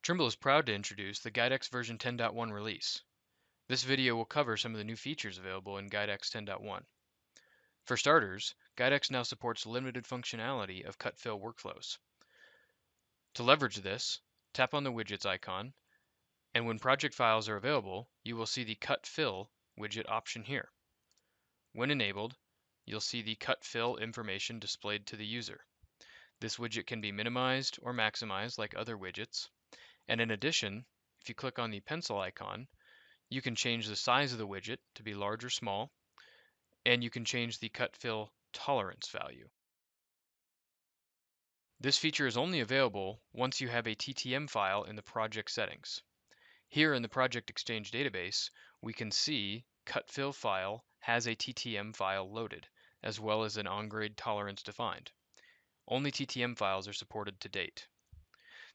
Trimble is proud to introduce the Guidex version 10.1 release. This video will cover some of the new features available in Guidex 10.1. For starters, Guidex now supports limited functionality of cut-fill workflows. To leverage this, tap on the widgets icon, and when project files are available, you will see the Cut Fill widget option here. When enabled, you'll see the Cut Fill information displayed to the user. This widget can be minimized or maximized like other widgets. And in addition, if you click on the pencil icon, you can change the size of the widget to be large or small, and you can change the cut fill tolerance value. This feature is only available once you have a TTM file in the project settings. Here in the Project Exchange database, we can see cut fill file has a TTM file loaded, as well as an on-grade tolerance defined. Only TTM files are supported to date.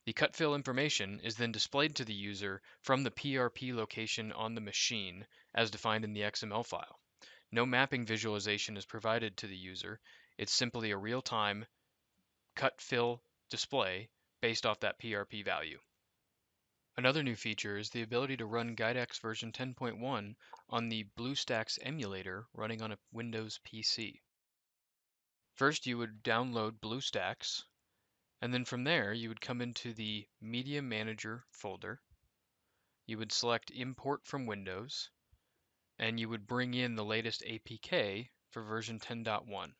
The cut fill information is then displayed to the user from the PRP location on the machine as defined in the XML file. No mapping visualization is provided to the user. It's simply a real-time cut fill display based off that PRP value. Another new feature is the ability to run Guidex version 10.1 on the Bluestacks emulator running on a Windows PC. First, you would download Bluestacks, and then from there, you would come into the Media Manager folder. You would select Import from Windows, and you would bring in the latest APK for version 10.1.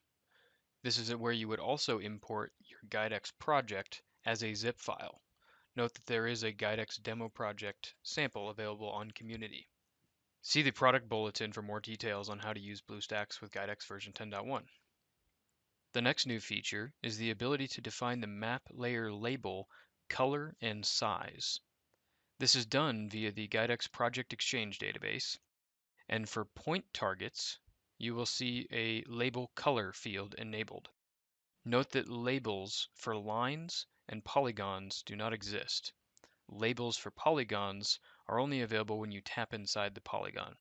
This is where you would also import your Guidex project as a zip file. Note that there is a Guidex demo project sample available on Community. See the product bulletin for more details on how to use Bluestacks with Guidex version 10.1. The next new feature is the ability to define the map layer label, color, and size. This is done via the Guidex Project Exchange database, and for point targets, you will see a label color field enabled. Note that labels for lines and polygons do not exist. Labels for polygons are only available when you tap inside the polygon.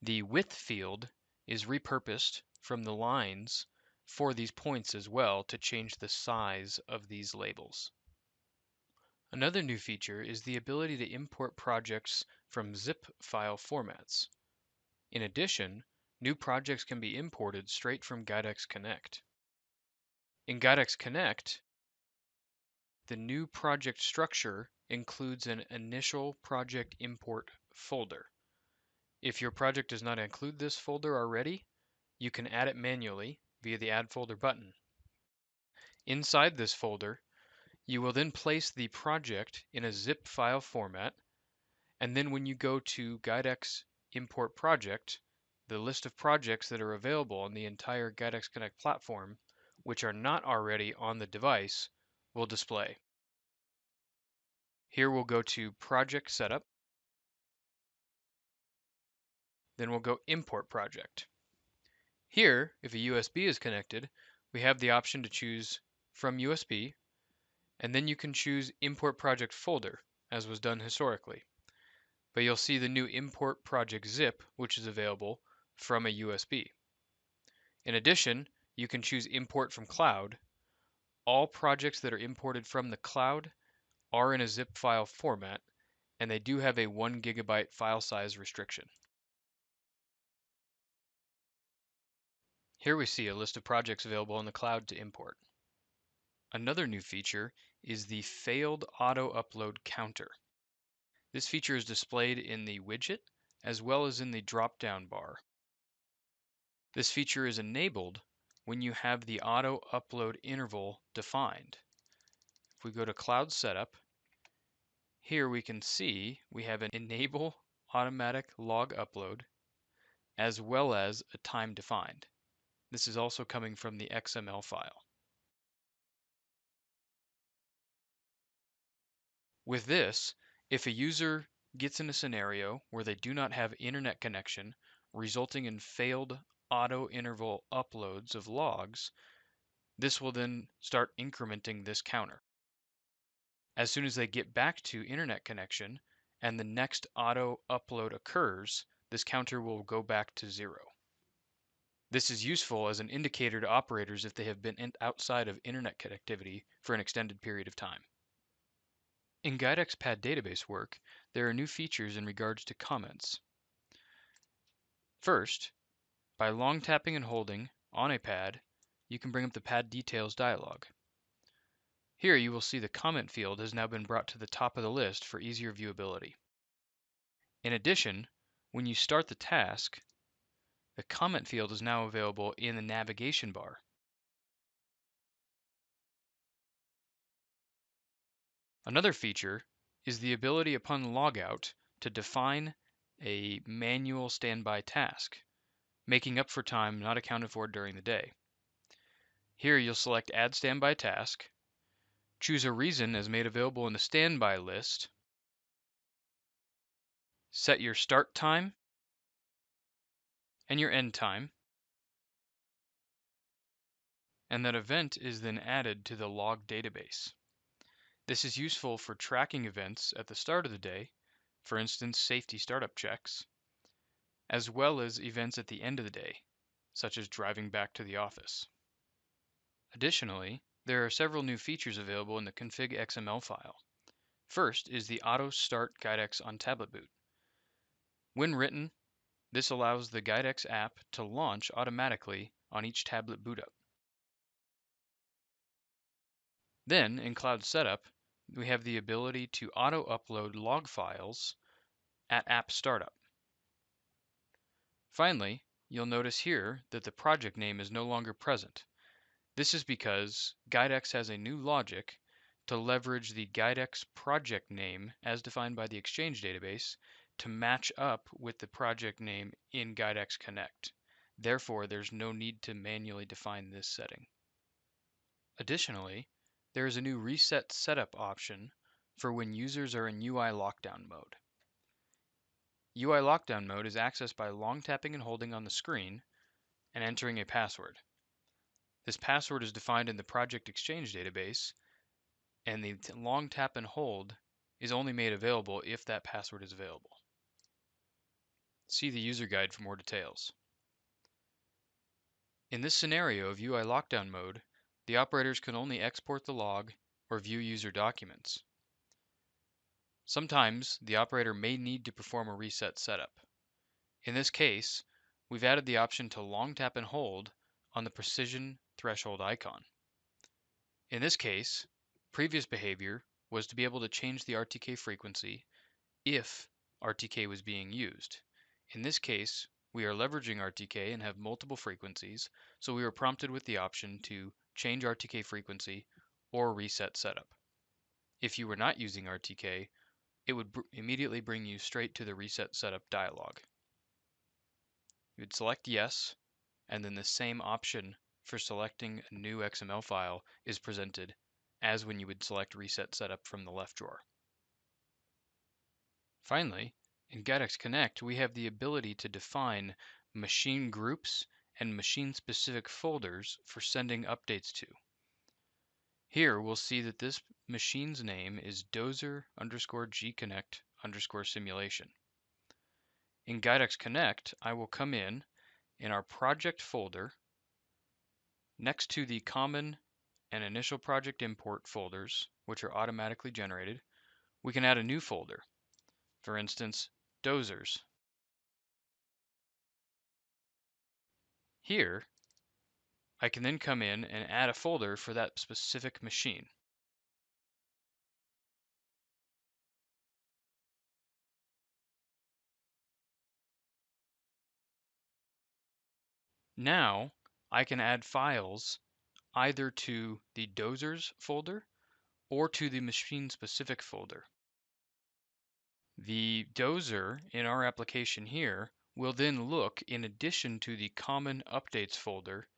The width field is repurposed from the lines for these points as well to change the size of these labels. Another new feature is the ability to import projects from zip file formats. In addition, new projects can be imported straight from Guidex Connect. In Guidex Connect, the new project structure includes an initial project import folder. If your project does not include this folder already, you can add it manually via the Add Folder button. Inside this folder, you will then place the project in a zip file format, and then when you go to Guidex Import Project, the list of projects that are available on the entire Guidex Connect platform, which are not already on the device, will display. Here we'll go to Project Setup, then we'll go Import Project. Here, if a USB is connected, we have the option to choose from USB, and then you can choose Import Project Folder, as was done historically. But you'll see the new Import Project Zip, which is available from a USB. In addition, you can choose Import from Cloud. All projects that are imported from the cloud are in a zip file format, and they do have a 1 GB file size restriction. Here we see a list of projects available in the cloud to import. Another new feature is the failed auto upload counter. This feature is displayed in the widget as well as in the drop-down bar. This feature is enabled when you have the auto upload interval defined. If we go to Cloud Setup, here we can see we have an Enable Automatic Log Upload as well as a time defined. This is also coming from the XML file. With this, if a user gets in a scenario where they do not have internet connection, resulting in failed auto interval uploads of logs, this will then start incrementing this counter. As soon as they get back to internet connection and the next auto upload occurs, this counter will go back to 0. This is useful as an indicator to operators if they have been outside of internet connectivity for an extended period of time. In Guidex pad database work, there are new features in regards to comments. First, by long tapping and holding on a pad, you can bring up the pad details dialog. Here you will see the comment field has now been brought to the top of the list for easier viewability. In addition, when you start the task, the comment field is now available in the navigation bar. Another feature is the ability upon logout to define a manual standby task, making up for time not accounted for during the day. Here you'll select Add Standby Task, choose a reason as made available in the standby list, set your start time and your end time, and that event is then added to the log database. This is useful for tracking events at the start of the day, for instance, safety startup checks, as well as events at the end of the day, such as driving back to the office. Additionally, there are several new features available in the config XML file. First is the Auto Start Guidex on Tablet Boot. When written, this allows the Guidex app to launch automatically on each tablet boot up. Then, in Cloud Setup, we have the ability to auto-upload log files at app startup. Finally, you'll notice here that the project name is no longer present. This is because Guidex has a new logic to leverage the Guidex project name as defined by the Exchange database to match up with the project name in Guidex Connect. Therefore, there's no need to manually define this setting. Additionally, there is a new reset setup option for when users are in UI lockdown mode. UI lockdown mode is accessed by long tapping and holding on the screen and entering a password. This password is defined in the Project Exchange database, and the long tap and hold is only made available if that password is available. See the user guide for more details. In this scenario of UI lockdown mode, the operators can only export the log or view user documents. Sometimes the operator may need to perform a reset setup. In this case, we've added the option to long tap and hold on the precision threshold icon. In this case, previous behavior was to be able to change the RTK frequency if RTK was being used. In this case, we are leveraging RTK and have multiple frequencies, so we were prompted with the option to change RTK frequency or reset setup. If you were not using RTK, it would immediately bring you straight to the reset setup dialog. You would select yes, and then the same option for selecting a new XML file is presented as when you would select reset setup from the left drawer. Finally, in Guidex Connect, we have the ability to define machine groups and machine-specific folders for sending updates to. Here we'll see that this machine's name is dozer_gconnect_simulation. In Guidex Connect, I will come in our project folder next to the common and initial project import folders, which are automatically generated. We can add a new folder. For instance, dozers. Here, I can then come in and add a folder for that specific machine. Now, I can add files either to the dozers folder or to the machine-specific folder. The dozer in our application here will then look in addition to the common updates folder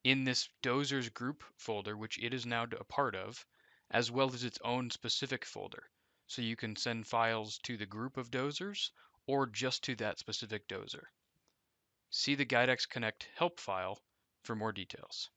in this dozers group folder, which it is now a part of, as well as its own specific folder. So you can send files to the group of dozers or just to that specific dozer. See the Guidex Connect help file for more details.